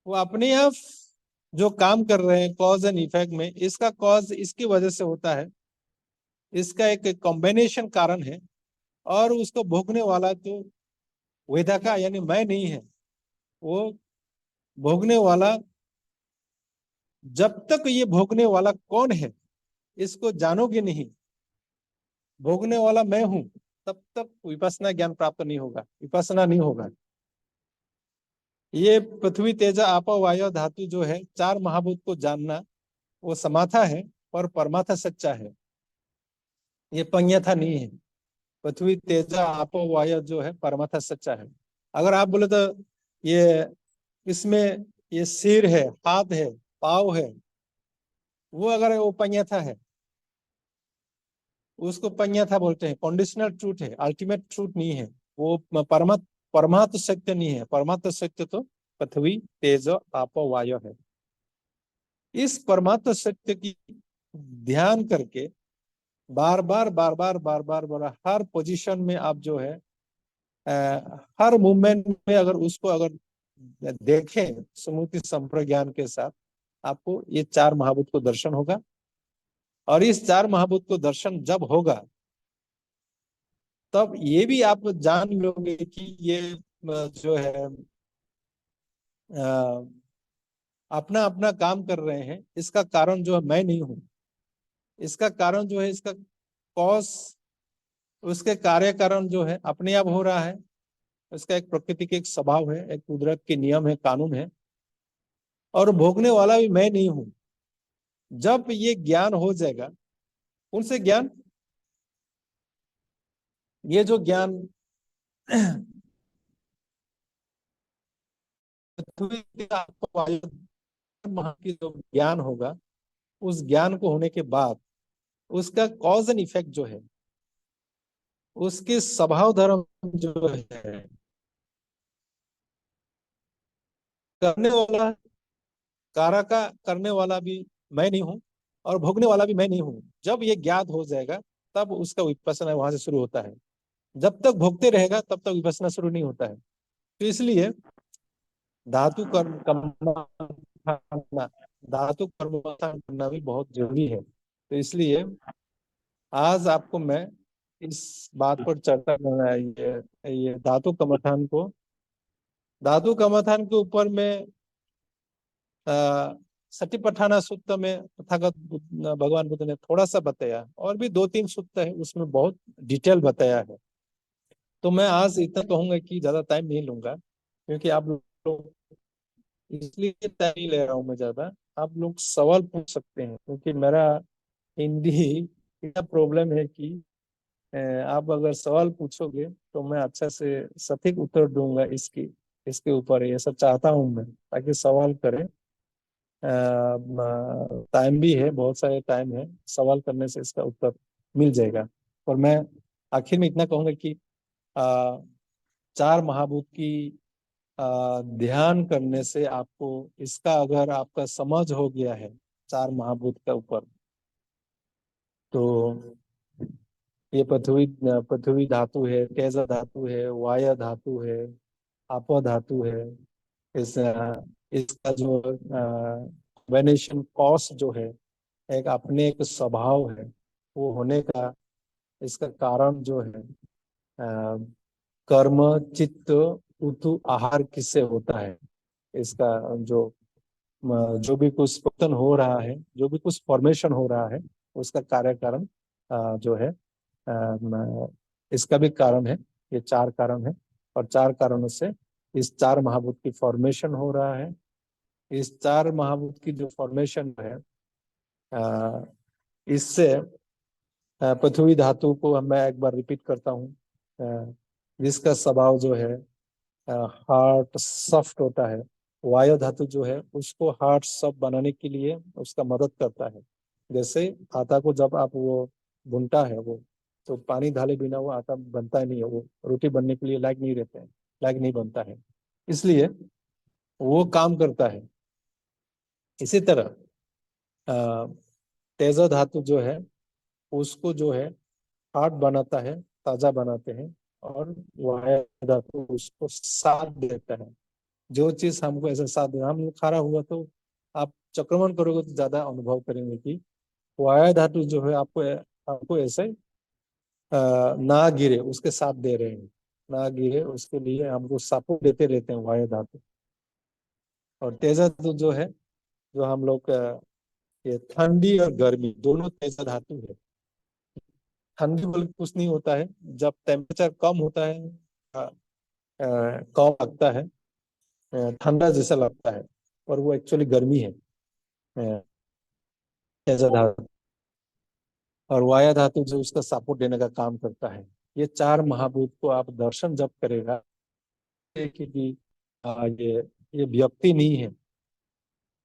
वो अपने आप जो काम कर रहे हैं कॉज एंड इफेक्ट में, इसका कॉज इसकी वजह से होता है, इसका एक कॉम्बिनेशन कारण है। और उसको भोगने वाला तो वेदा यानी मैं नहीं है। वो भोगने वाला, जब तक ये भोगने वाला कौन है इसको जानोगे नहीं, भोगने वाला मैं हूं, तब तक विपස්සना ज्ञान प्राप्त नहीं होगा, विपස්සना नहीं होगा। ये पृथ्वी तेज आपा वायु धातु जो है चार महाभूत को जानना, वो समाथा है और परमाथा सच्चा है, ये पंयथा नहीं है। पृथ्वी तेज आपो वायु जो है परमाथा सच्चा है। अगर आप बोले तो ये इसमें ये सिर है, हाथ है, पाव है, वो अगर वो पंयथा है, उसको पंयथा बोलते हैं। कंडीशनल ट्रूथ है, अल्टीमेट ट्रूथ नहीं है वो। परमात्म सत्य नहीं है। परमात्म सत्य तो पृथ्वी तेज आपो वायु है। इस परमात्म सत्य की ध्यान करके बार बार बार बार बार बार बार हर पोजीशन में आप जो है हर मूवमेंट में अगर उसको अगर देखें स्मृति संप्रज्ञान के साथ, आपको ये चार महाभूत को दर्शन होगा। और इस चार महाभूत को दर्शन जब होगा, तब ये भी आप जान लोगे कि ये जो है अपना अपना काम कर रहे हैं, इसका कारण जो है मैं नहीं हूं। इसका कारण जो है, इसका कॉज, उसके कार्य कारण जो है अपने आप हो रहा है। उसका एक प्रकृति के एक स्वभाव है, एक कुदरत के नियम है, कानून है। और भोगने वाला भी मैं नहीं हूं। जब ये ज्ञान हो जाएगा, उनसे ज्ञान, ये जो ज्ञान पृथ्वी के आपको वायु की जो ज्ञान होगा, उस ज्ञान को होने के बाद उसका कॉज एंड इफेक्ट जो है, उसके स्वभाव धर्म जो है, करने वाला कारका करने वाला भी मैं नहीं हूँ और भोगने वाला भी मैं नहीं हूँ। जब ये ज्ञात हो जाएगा, तब उसका विपස්සना वहां से शुरू होता है। जब तक भोगते रहेगा तब तक विपස්සना शुरू नहीं होता है। तो इसलिए धातु कर्म करना, धातु कर्म करना भी बहुत जरूरी है। तो इसलिए आज आपको मैं इस बात पर चर्चा करना है, ये धातु कमठान को, धातु कमठान के ऊपर में सटिपठाना सूत्र में तथागत भगवान बुद्ध ने थोड़ा सा बताया, और भी दो तीन सूत्र है उसमें बहुत डिटेल बताया है। तो मैं आज इतना कहूंगा कि ज्यादा टाइम नहीं लूंगा, क्योंकि आप लोग, इसलिए टाइम नहीं ले रहा हूँ मैं ज्यादा। आप लोग सवाल पूछ सकते हैं, क्योंकि मेरा हिंदी इतना प्रॉब्लम है कि आप अगर सवाल पूछोगे तो मैं अच्छा से सटीक उत्तर दूंगा इसकी, इसके ऊपर ये सब चाहता हूँ मैं, ताकि सवाल करें। टाइम भी है, बहुत सारे टाइम है, सवाल करने से इसका उत्तर मिल जाएगा। और मैं आखिर में इतना कहूंगा कि आ, चार महाभूत की ध्यान करने से आपको इसका अगर आपका समझ हो गया है चार महाभूत के ऊपर, तो ये पृथ्वी पृथ्वी धातु है, तेज धातु है, वायु धातु है, आप धातु है, इसका जो कॉम्बिनेशन कॉस जो है, एक अपने एक स्वभाव है, वो होने का इसका कारण जो है कर्म चित्त उतु आहार किससे होता है। इसका जो जो भी कुछ पतन हो रहा है, जो भी कुछ फॉर्मेशन हो रहा है, उसका कार्य कारण जो है इसका भी कारण है। ये चार कारण है, और चार कारणों से इस चार महाभूत की फॉर्मेशन हो रहा है। इस चार महाभूत की जो फॉर्मेशन है इससे पृथ्वी धातु को मैं एक बार रिपीट करता हूँ, जिसका स्वभाव जो है हार्ड सॉफ्ट होता है। वायु धातु जो है उसको हार्ड सॉफ्ट बनाने के लिए उसका मदद करता है। जैसे आटा को जब आप वो भूनता है, वो तो पानी डाले बिना वो आटा बनता ही नहीं है, वो रोटी बनने के लिए लायक नहीं रहते हैं, लायक नहीं बनता है, इसलिए वो काम करता है। इसी तरह अ, तेजा धातु जो है उसको जो है हार्ड बनाता है, ताजा बनाते हैं, और वायु धातु उसको साथ देता है। जो चीज हमको ऐसा साथ देना, हम खारा हुआ तो आप चक्रमण करोगे तो ज्यादा अनुभव करेंगे कि वायु धातु जो है आपको आपको ऐसे ना गिरे उसके साथ दे रहे हैं, ना गिरे उसके लिए हमको सपोर्ट देते रहते हैं वायु धातु। और तेजा धातु जो है, जो हम लोग ये ठंडी और गर्मी दोनों तेजा धातु है। ठंडी बल्कि कुछ नहीं होता है, जब टेम्परेचर कम होता है कम लगता है, ठंडा जैसा लगता है, और वो एक्चुअली गर्मी है तेजा धातु। और वाया धातु जो उसका सपोर्ट देने का काम करता है। ये चार महाभूत को आप दर्शन जब करेगा कि ये व्यक्ति नहीं है,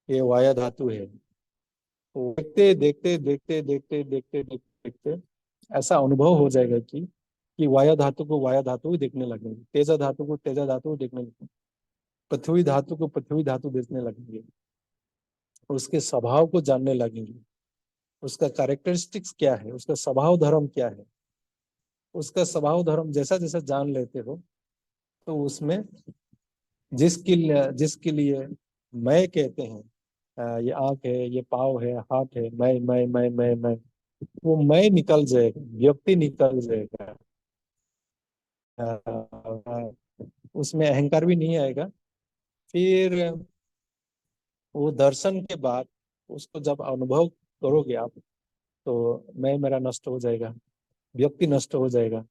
ये वाया धातु है। तो देखते देखते देखते देखते देखते देखते देखते ऐसा अनुभव हो जाएगा कि वाया धातु को वाया धातु ही देखने लगेंगे, तेजा धातु को तेजा धातु ही देखने लगेंगे, पृथ्वी धातु को पृथ्वी धातु देखने लगेंगे, उसके स्वभाव को जानने लगेंगे, उसका कैरेक्टरिस्टिक्स क्या है, उसका स्वभाव धर्म क्या है। उसका स्वभाव धर्म जैसा जैसा जान लेते हो, तो उसमें जिसके लिए मैं कहते हैं, ये आंख है, ये पाँव है, हाथ है, मैं, वो मैं निकल जाएगा, व्यक्ति निकल जाएगा। उसमें अहंकार भी नहीं आएगा। फिर वो दर्शन के बाद उसको जब अनुभव करोगे आप, तो मैं मेरा नष्ट हो जाएगा, व्यक्ति नष्ट हो जाएगा।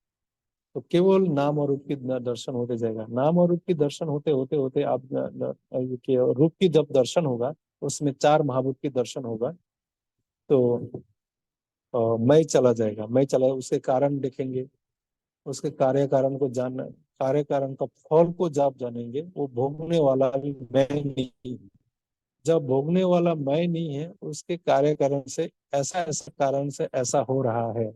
तो केवल नाम और रूप की दर्शन होते जाएगा। नाम और रूप की दर्शन होते होते होते आप रूप की जब दर्शन होगा, उसमें चार महाभूत की दर्शन होगा, तो मैं चला जाएगा, मैं चला, उसके कारण देखेंगे, उसके कार्य कारण को जान, कार्य कारण का फल को जब जानेंगे, वो भोगने वाला भी मैं नहीं। जब भोगने वाला मैं नहीं है, उसके कार्य कारण से ऐसा ऐसा कारण से ऐसा हो रहा है।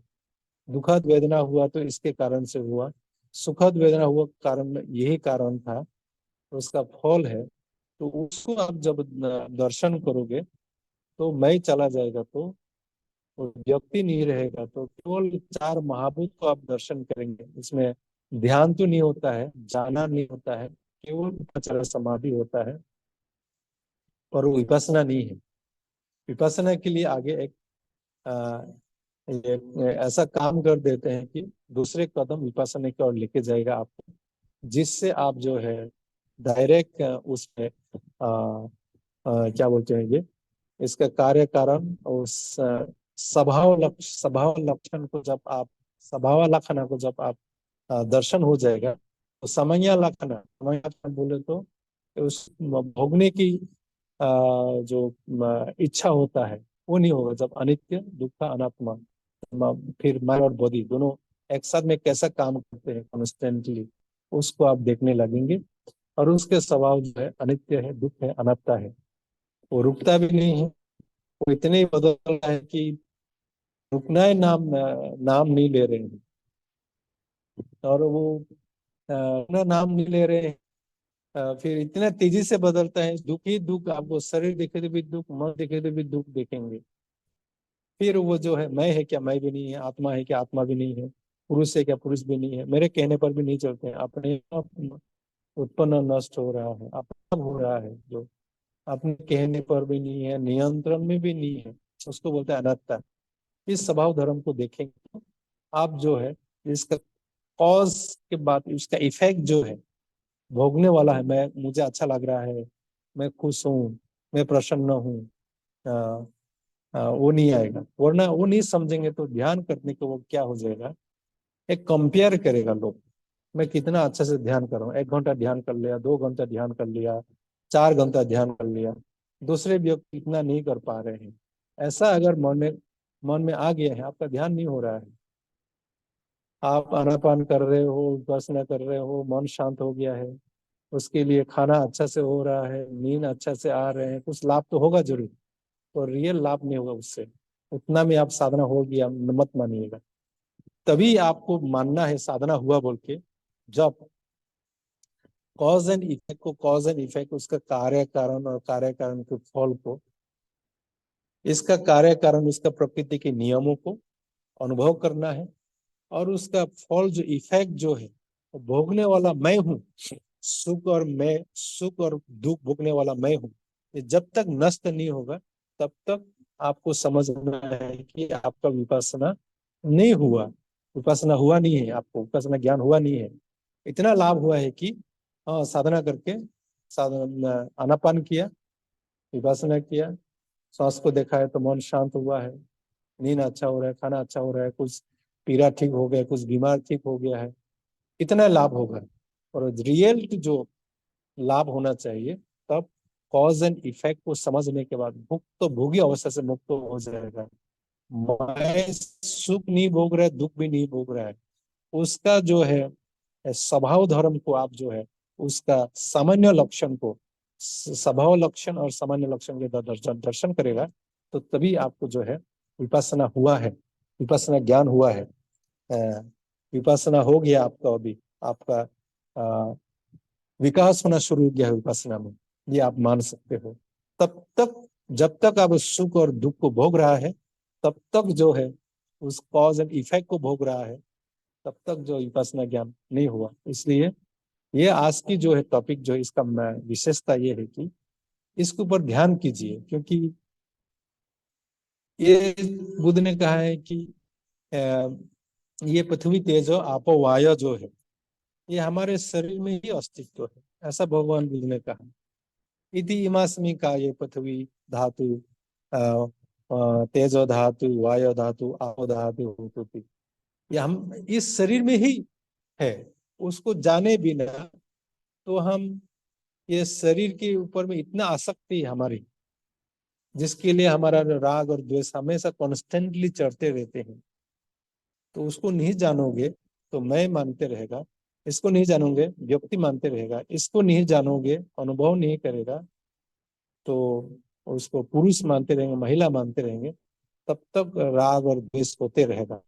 दुखद वेदना हुआ तो इसके कारण से हुआ, सुखद वेदना हुआ कारण यही कारण था, उसका फल है। तो उसको आप जब दर्शन करोगे, तो मैं चला जाएगा, तो वो व्यक्ति नहीं रहेगा, तो केवल चार महाभूत को आप दर्शन करेंगे। इसमें ध्यान तो नहीं होता है, जाना नहीं होता है, केवल अचल समाधि होता है। और वो विपස්සना नहीं है। विपස්සना के लिए आगे एक आ, ये ऐसा काम कर देते हैं कि दूसरे कदम विपස්සना की ओर लेके जाएगा आपको, जिससे आप जो है डायरेक्ट उसमें क्या बोलते हैं ये, इसका कार्य कारण उस स्वभाव लक्षण को जब आप, स्वभाव लक्षण को जब आप दर्शन हो जाएगा, तो समय लक्षण बोले तो उस भोगने की जो इच्छा होता है, वो नहीं होगा। जब अनित्य दुख अनात्मा, फिर माइंड और बॉडी दोनों एक साथ में कैसा काम करते हैं कॉन्स्टेंटली, उसको आप देखने लगेंगे। और उसके स्वभाव जो है अनित्य है, दुख है, अनात्ता है, वो रुकता भी नहीं है। वो इतने ही बदल रहा है कि रुकना है, नाम नहीं ले रहे हैं। और वो अपना नाम नहीं ले रहे हैं। फिर इतना तेजी से बदलता है, दुख ही दुख, आपको शरीर देखे तो भी दुख, मन देखे तो भी दुख देखेंगे। फिर वो जो है मैं है क्या, मैं भी नहीं है, आत्मा है क्या, आत्मा भी नहीं है, पुरुष है क्या, पुरुष भी नहीं है, मेरे कहने पर भी नहीं चलते हैं, अपने आप उत्पन्न नष्ट हो रहा है, अपराध हो रहा है, जो अपने कहने पर भी नहीं है, नियंत्रण में भी नहीं है, उसको बोलते हैं अनात्ता। इस स्वभाव धर्म को देखेंगे तो आप जो है इसका कॉज के बाद इसका इफेक्ट जो है भोगने वाला है, मैं मुझे अच्छा लग रहा है, मैं खुश हूँ, मैं प्रसन्न हूँ, वो नहीं आएगा। वरना वो नहीं समझेंगे तो ध्यान करने को वो क्या हो जाएगा, एक कंपेयर करेगा लोग, मैं कितना अच्छे से ध्यान कर रहा हूँ, 1 घंटा ध्यान कर लिया, 2 घंटा ध्यान कर लिया, 4 घंटा ध्यान कर लिया, दूसरे व्यक्ति इतना नहीं कर पा रहे हैं। ऐसा अगर मन में आ गया है, आपका ध्यान नहीं हो रहा है, आप आनापान कर रहे हो, उपासना कर रहे हो, मन शांत हो गया है, उसके लिए खाना अच्छा से हो रहा है, नींद अच्छा से आ रहे हैं, कुछ लाभ तो होगा जरूर, तो रियल लाभ नहीं होगा उससे, उतना में आप साधना हो गया मत मानिएगा। तभी आपको मानना है साधना हुआ बोल के, जब कॉज एंड इफेक्ट को, कॉज एंड इफेक्ट उसका कार्य कारण और कार्य कारण के फल को, इसका कार्य कारण उसका प्रकृति के नियमों को अनुभव करना है, और उसका फल जो इफेक्ट जो है वो भोगने वाला मैं हूँ, सुख और दुख भोगने वाला मैं हूँ, ये जब तक नष्ट नहीं होगा तब तक आपको समझना है कि आपका विपස්සना नहीं हुआ, विपස්සना हुआ नहीं है, आपको विपස්සना ज्ञान हुआ नहीं है। इतना लाभ हुआ है कि हाँ, साधना करके, साधना आनापान किया, विपස්සना किया, सांस को देखा है तो मन शांत हुआ है, नींद अच्छा हो रहा है, खाना अच्छा हो रहा है, कुछ पीड़ा ठीक हो गया, कुछ बीमार ठीक हो गया है, इतना लाभ होगा। और रियल जो लाभ होना चाहिए, तब कॉज एंड इफेक्ट को समझने के बाद भुक्त तो भोगी अवस्था से मुक्त हो जाएगा। मैं सुख नहीं भोग रहा है, दुख भी नहीं भोग रहा है, उसका जो है स्वभाव धर्म को आप जो है उसका सामान्य लक्षण को, स्वभाव लक्षण और सामान्य लक्षण के दर्शन करेगा, तो तभी आपको जो है विपස්සना हुआ है, विपස්සना ज्ञान हुआ है, विपස්සना हो गया आपका, अभी आपका विकास होना शुरू हो गया है विपස්සना में, ये आप मान सकते हो। तब तक, जब तक आप सुख और दुख को भोग रहा है, तब तक जो है उस कॉज एंड इफेक्ट को भोग रहा है, तब तक जो विपස්සना ज्ञान नहीं हुआ। इसलिए ये आज की जो है टॉपिक जो है, इसका विशेषता ये है कि इसके ऊपर ध्यान कीजिए, क्योंकि ये बुद्ध ने कहा है कि ये पृथ्वी तेजो आपो वायु जो है, ये हमारे शरीर में ही अस्तित्व है, ऐसा भगवान बुद्ध ने कहा। इति इमास्मि का ये पृथ्वी धातु, तेजो धातु, वायु धातु, आपो धातु होती, ये हम इस शरीर में ही है। उसको जाने बिना तो हम, ये शरीर के ऊपर में इतना आसक्ति है हमारी, जिसके लिए हमारा राग और द्वेष हमेशा कॉन्स्टेंटली चढ़ते रहते हैं, तो उसको नहीं जानोगे तो मैं मानते रहेगा, इसको नहीं जानोगे व्यक्ति मानते रहेगा, इसको नहीं जानोगे अनुभव नहीं करेगा, तो उसको पुरुष मानते रहेंगे, महिला मानते रहेंगे, तब तक राग और द्वेष होते रहेगा।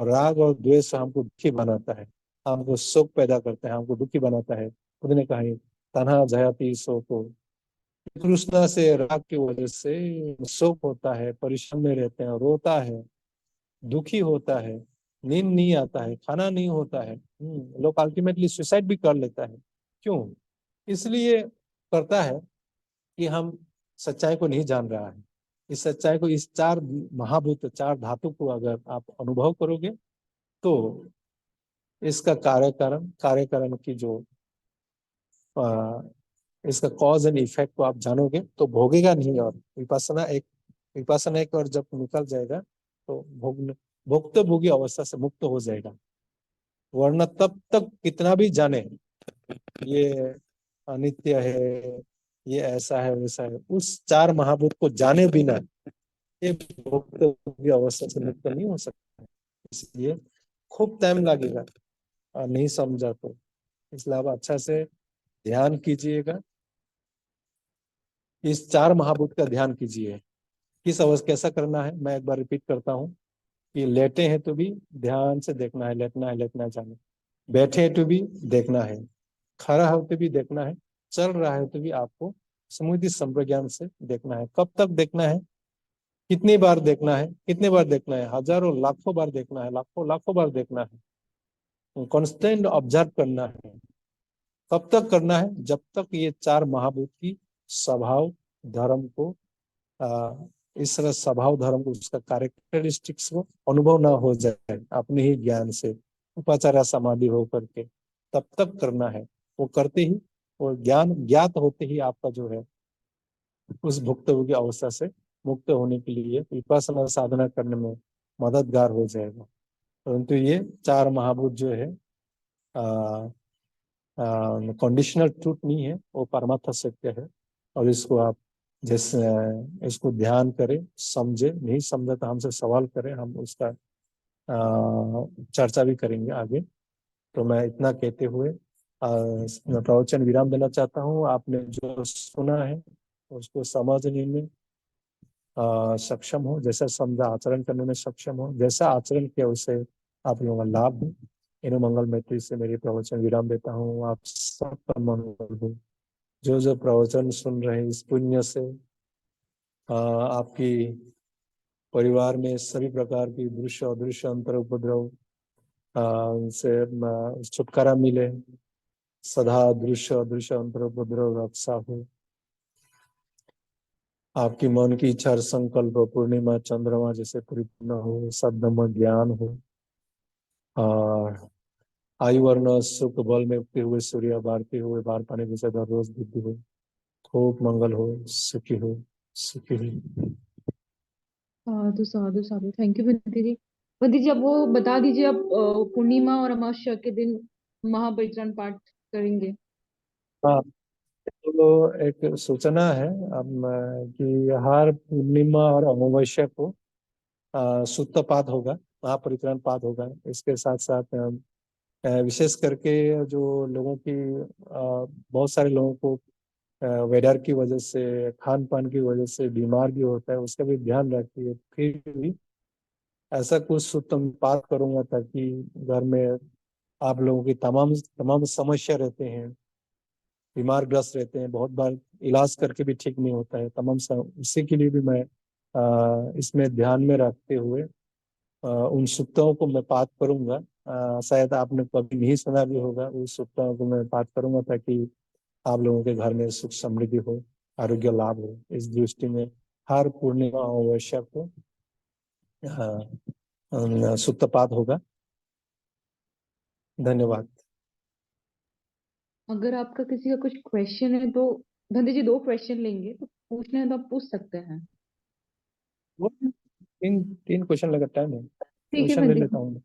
और राग और द्वेष हमको दुखी बनाता है, हमको शोक पैदा करता है, हमको दुखी बनाता है। खुद ने कहा तन्हा जयाति शोको, तृष्णा से, राग की वजह से शोक होता है, परेशान में रहते हैं, रोता है, दुखी होता है, नींद नहीं आता है, खाना नहीं होता है, लोग अल्टीमेटली सुसाइड भी कर लेता है। क्यों? इसलिए करता है कि हम सच्चाई को नहीं जान रहा है। इस सच्चाई को, इस चार महाभूत, चार धातु को अगर आप अनुभव करोगे, तो इसका कार्य कारण की जो इसका कॉज एंड इफेक्ट को आप जानोगे तो भोगेगा नहीं। और विपස්සना एक और जब निकल जाएगा तो भोक्त भोगी अवस्था से मुक्त हो जाएगा। वरना तब तक कितना भी जाने ये अनित्य है, ये ऐसा है, वैसा है, उस चार महाभूत को जाने बिना ये भोक्त भोगी अवस्था से मुक्त नहीं हो सकता। इसलिए खूब टाइम लगेगा, और नहीं समझा तो। इसलिए आप अच्छा से ध्यान कीजिएगा, इस चार महाभूत का ध्यान कीजिए। किस अवस्था कैसा करना है, मैं एक बार रिपीट करता हूँ कि लेटे हैं तो भी ध्यान से देखना है, लेटना है जाने, बैठे हैं तो भी देखना है, खड़ा हो तो भी देखना है, चल रहा है तो भी आपको स्मृति संप्रज्ञान से देखना है। कब तक देखना है, कितनी बार देखना है, कितने बार देखना है, हजारों लाखों बार देखना है, लाखों लाखों बार देखना है, कॉन्स्टेंट ऑब्जर्व करना है। कब तक करना है? जब तक ये चार महाभूत की स्वभाव धर्म को इस तरह स्वभाव धर्म को, उसका कैरेक्टरिस्टिक्स को अनुभव ना हो जाए अपने ही ज्ञान से, उपाचार समाधि हो करके, तब तक करना है। वो करते ही, वो ज्ञान ज्ञात होते ही आपका जो है उस भुक्तभोगी की अवस्था से मुक्त होने के लिए विपස්සना साधना करने में मददगार हो जाएगा। परंतु ये चार महाभूत जो है कंडीशनल ट्रूथ नहीं है, वो परमार्थ सत्य है। और इसको आप जैसे इसको ध्यान करें, समझे, नहीं समझे तो हमसे सवाल करें, हम उसका चर्चा भी करेंगे आगे। तो मैं इतना कहते हुए मैं प्रवचन विराम देना चाहता हूँ। आपने जो सुना है उसको समझने में सक्षम हो, जैसा समझा आचरण करने में सक्षम हो, जैसा आचरण किया उसे आप लोगों का लाभ हो। इन मंगल मैत्री से मेरी प्रवचन विराम देता हूँ। आप सबका मंगल हो। जो जो प्रवचन सुन रहे हैं, इस पुण्य से आपकी परिवार में सभी प्रकार की दृश्य अदृश्य अंतर उपद्रव उनसे छुटकारा मिले। सदा दृश्य अदृश्य अंतर उपद्रव रक्षा हो। आपकी मन की इच्छा और संकल्प पूर्णिमा चंद्रमा जैसे परिपूर्ण हो, सद्गम ज्ञान हो, और आयु वर्ण सुख बल में उगते हुए सूर्य बारते हुए बार पाने जैसे रोज बुद्धि हो। खूब मंगल हो, सुखी हो, सुखी हो। साधु साधु साधु, थैंक यू बंटी जी। बंटी जी, अब वो बता दीजिए, अब पूर्णिमा और अमावस्या के दिन महापरित्राण पाठ करेंगे? हाँ, तो एक सूचना है अब कि हर पूर्णिमा और अमावस्या को सूत्रपाठ होगा, महापरित्राण पाठ होगा। इसके साथ साथ विशेष करके जो लोगों की बहुत सारे लोगों को वेदर की वजह से, खान पान की वजह से बीमार भी होता है, उसका भी ध्यान रखिए। फिर भी ऐसा कुछ सूत्र मैं पाठ करूंगा ताकि घर में आप लोगों की तमाम तमाम समस्या रहते हैं, बीमार ग्रस्त रहते हैं, बहुत बार इलाज करके भी ठीक नहीं होता है, उसी के लिए भी मैं इसमें ध्यान में रखते हुए उन सूक्तों को मैं पाठ करूंगा। शायद आपने कभी नहीं सुना भी होगा, उस सूक्तों को मैं पाठ करूंगा ताकि आप लोगों के घर में सुख समृद्धि हो, आरोग्य लाभ हो। इस दृष्टि में हर पूर्णिमा अमावस्या को सूत्रपाठ होगा। धन्यवाद। अगर आपका किसी का कुछ क्वेश्चन है तो बंटी जी, 2 क्वेश्चन लेंगे, तो पूछना है तो आप पूछ सकते हैं। वो तीन तीन क्वेश्चन लगा, टाइम है, ठीक है क्वेश्चन ले बंटी लेता जी। हूँ।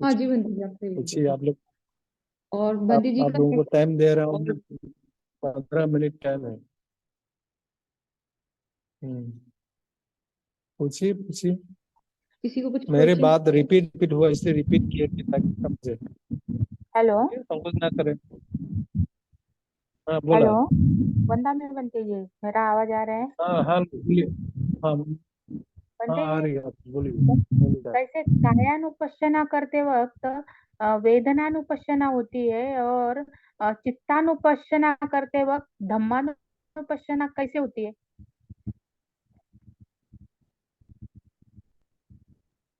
हाँ कुछ जी बंटी जी, आप ले पूछिए लीजिए। आप लोग। और बंटी जी आप का लोगों को टाइम दे रहा हूँ, 15 मिनट टाइम है। हम्म, पूछिए पूछिए। किसी को कुछ मेरे क्वेश्चन? बात रिपीट रिपीट हुआ इसलिए रिपीट किए कि ताकि समझे। हेलो। संकोच ना करें। हाँ बोला। हेलो। वंदा में बनते जी, मेरा आवाज आ रहा है? हाँ हाँ बोलिए। हाँ हाँ बनते आ जी, रही है, आप बोलिए बोलिए। कैसे कायानुपश्यना करते वक्त वेदनानुपश्यना होती है, और चित्तानुपश्यना करते वक्त धम्मानुपश्यना कैसे होती है?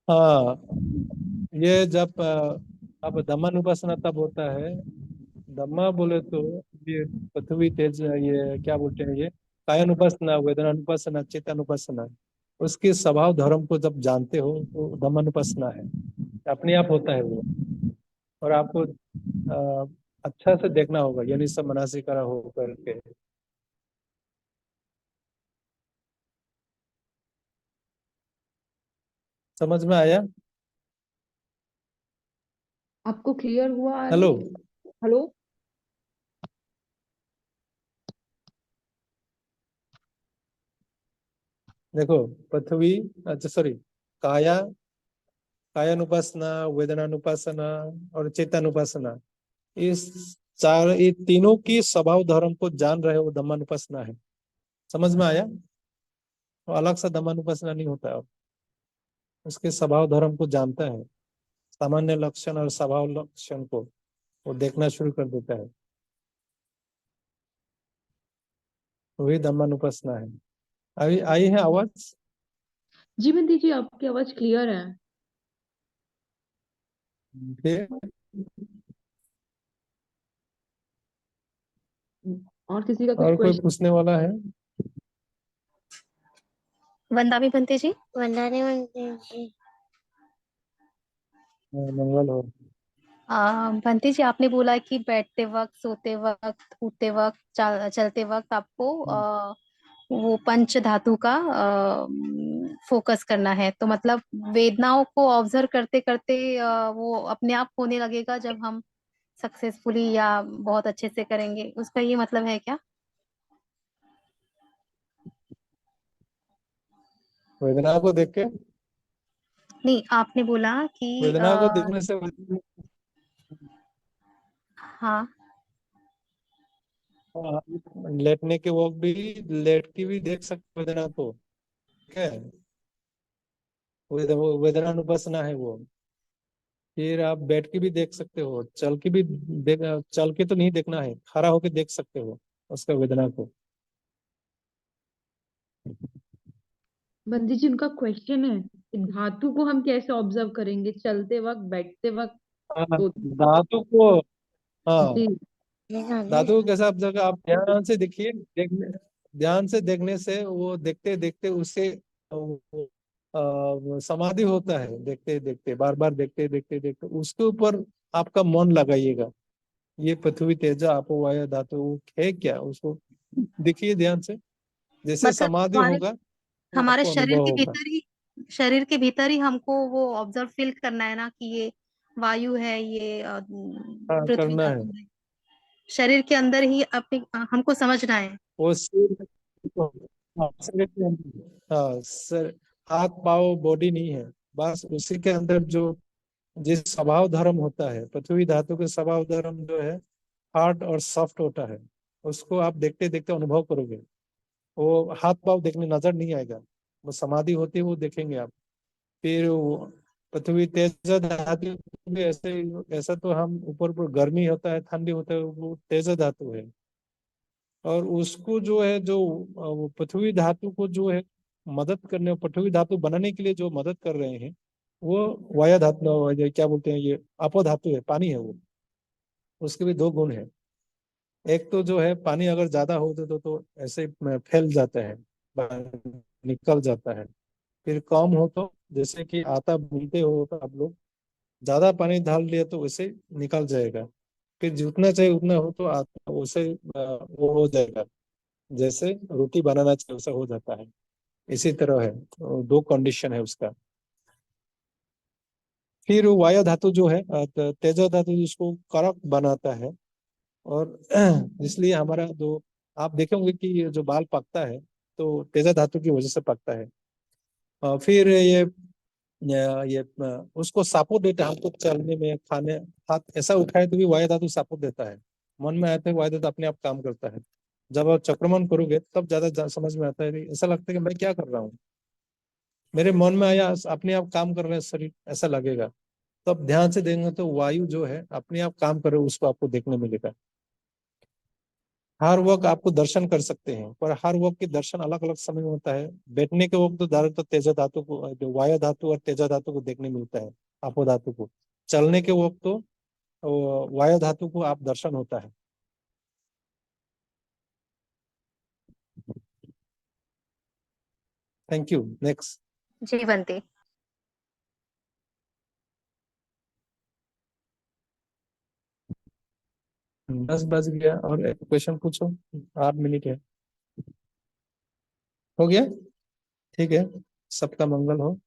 हाँ, ये जब अब दमन उपासना तब होता है। दम्मा बोले तो ये पृथ्वी तेज, ये क्या बोलते हैं, ये कायन उपासना, वेदना उपासना, चेतन उपासना, उसके स्वभाव धर्म को जब जानते हो तो दमन उपासना है, अपने आप होता है वो। और आपको अच्छा से देखना होगा, यानी सब मनासिकरा हो करके। समझ में आया? आपको क्लियर हुआ हेलो। आगे? हेलो। देखो, पृथ्वी, अच्छा सॉरी, काया, कायानुपासना, वेदनानुपासना और चेतनुपासना, इस चार, ये तीनों की स्वभाव धर्म को जान रहे हो, दमानुपासना है। समझ में आया? तो अलग सा दमानुपासना नहीं होता है। उसके स्वभाव धर्म को जानता है, सामान्य लक्षण और स्वभाव लक्षण को वो देखना शुरू कर देता है, वही दमानुपासना है। अभी आई है आवाज? जी बंटी जी, आपकी आवाज क्लियर है। फिर और किसी का कुछ और कोई क्वेश्चन? पूछने वाला है? वंदावी बनते जी। वंदने वंदे मंगल हो। बनते जी, आपने बोला कि बैठते वक्त, सोते वक्त, उठते वक्त, चलते वक्त आपको वो पंच धातु का फोकस करना है। तो मतलब वेदनाओं को ऑब्जर्व करते करते वो अपने आप होने लगेगा जब हम सक्सेसफुली या बहुत अच्छे से करेंगे, उसका ये मतलब है क्या? वेदना को देख के, नहीं, आपने बोला कि वेदना को देखने से हाँ। लेटने के वक्त भी, लेट के भी देख सकते वेदना को, ठीक है। वेदनानुपස්සना है वो। फिर आप बैठ के भी देख सकते हो, चल के भी देख, चल के तो नहीं देखना है, खड़ा होके देख सकते हो उसका वेदना को। बंदी जी, उनका क्वेश्चन है कि धातु को हम कैसे ऑब्जर्व करेंगे, चलते वक्त, बैठते वक्त, हाँ, सोते? धातु को, हाँ, जी। धातु को कैसा ऑब्जर्व, आप ध्यान से देखिए, देखने, ध्यान से देखने से वो देखते देखते उससे समाधि होता है। देखते देखते, बार बार देखते देखते देखते उसके ऊपर आपका मन लगाइएगा। ये पृथ्वी तेज आपो वायु धातु है क्या, उसको देखिए ध्यान से। जैसे मतलब समाधि हमारे होगा वो हमारे आपको शरीर अनुभव के होगा। भीतर ही, शरीर के भीतर ही हमको वो ऑब्जर्व फील करना है ना, कि ये वायु है, ये हाँ, पृथ्वी करना है। धातु है। शरीर के अंदर ही अपने हमको समझना है। वो सिर, हाँ, शरीर के अंदर, हाँ, सर, हाथ पाँव बॉडी नहीं है, बस उसी के अंदर जो जिस स्वभाव धर्म होता है, पृथ्वी धातु के स्वभाव धर्म जो है हार्ड और सॉफ्ट होता है, उसको आप देखते देखते अनुभव करोगे। वो हाथ पाँव देखने नजर नहीं आएगा, वो समाधि होती है, वो देखेंगे आप। फिर वो पृथ्वी तेज धातु भी ऐसे, ऐसा तो हम ऊपर ऊपर गर्मी होता है, ठंडी होता है, वो तेज धातु है। और उसको जो है, जो वो पृथ्वी धातु को जो है मदद करने, पृथ्वी धातु बनाने के लिए जो मदद कर रहे हैं, वो वायु धातु, ये क्या बोलते हैं, ये अपो धातु है, पानी है वो। उसके भी दो गुण है। एक तो जो है पानी अगर ज्यादा हो तो ऐसे फैल जाता है, बाहर निकल जाता है। फिर कम हो तो, जैसे कि आटा भूनते हो तो आप लोग ज्यादा पानी डाल लिया तो वैसे निकल जाएगा। फिर जितना चाहिए उतना हो तो आटा वैसे वो हो जाएगा, जैसे रोटी बनाना चाहिए वैसा हो जाता है। इसी तरह है, तो दो कंडीशन है उसका। फिर वायु धातु जो है, तेज धातु जिसको कड़क बनाता है। और इसलिए हमारा जो, आप देखेंगे कि ये जो बाल पकता है तो तेज धातु की वजह से पकता है। फिर उसको सापोर्ट देता है हमको चलने में, खाने, हाथ ऐसा उठाए तो भी वायु धातु सपोर्ट देता है। मन में आते वायु धातु अपने आप काम करता है। जब आप चक्रमण करोगे तब ज्यादा समझ में आता है, ऐसा लगता है कि मैं क्या कर रहा हूँ, मेरे मन में आया, अपने आप काम कर रहे हैं शरीर, ऐसा लगेगा। तब ध्यान से देंगे तो वायु जो है अपने आप काम कर रहे हो, उसको आपको देखने मिलेगा। हर वक्त आपको दर्शन कर सकते हैं, पर हर वक्त के दर्शन अलग अलग समय में होता है। बैठने के वक्त तो ज्यादातर तेज धातु को, जो वायु धातु और तेज धातु को देखने मिलता है, आपो धातु को। चलने के वक्त तो वायु धातु को आप दर्शन होता है। Thank you. नेक्स्ट। जी बनते। 10 बज गया, और एक क्वेश्चन पूछो, 8 मिनट है। हो गया, ठीक है। सबका मंगल हो।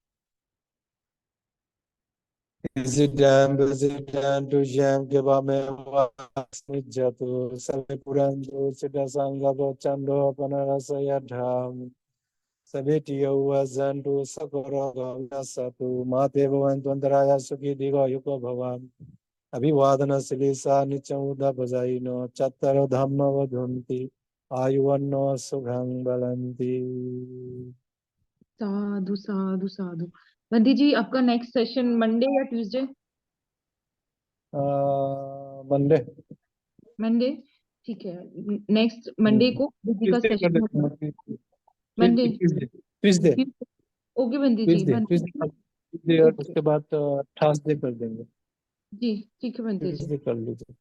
Visitantu Gevame Jatu Savipurandu Siddhasanga Chando Panarasayadham Savitiyo Vazantu Sakura Satu Mate Bhavantu Antaraya Sukhi Digo Yuko Bhavan Abhivadana Silisa Nichamuda Bhajaino Chattaro Dhamma Vadhunti Ayuvanno Sukhang Balanti। साधु साधु साधु। बंदी जी, आपका नेक्स्ट सेशन मंडे या Tuesday? Monday. Monday, ठीक है। Next Monday को दीदी का Tuesday कर session देते होगा। हैं, मंडे, ट्यूसडे ट्यूसडे ओके बंदी जी। ट्यूसडे बंदी ट्यूसडे ट्यूसडे, और ओके उसके बाद थर्सडे कर देंगे। जी, ठीक है बंदी जी। ट्यूसडे कर लीजिए।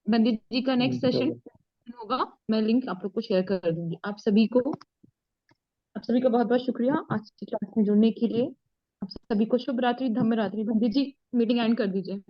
बंदी जी का नेक्स्ट सेशन चलो। होगा, मैं लिंक आप लोग को शेयर कर दूंगी। आप सभी का बहुत बहुत शुक्रिया आज की क्लास में जुड़ने के लिए। आप सभी को शुभ रात्रि, धम्म रात्रि। बंदी जी मीटिंग एंड कर दीजिए।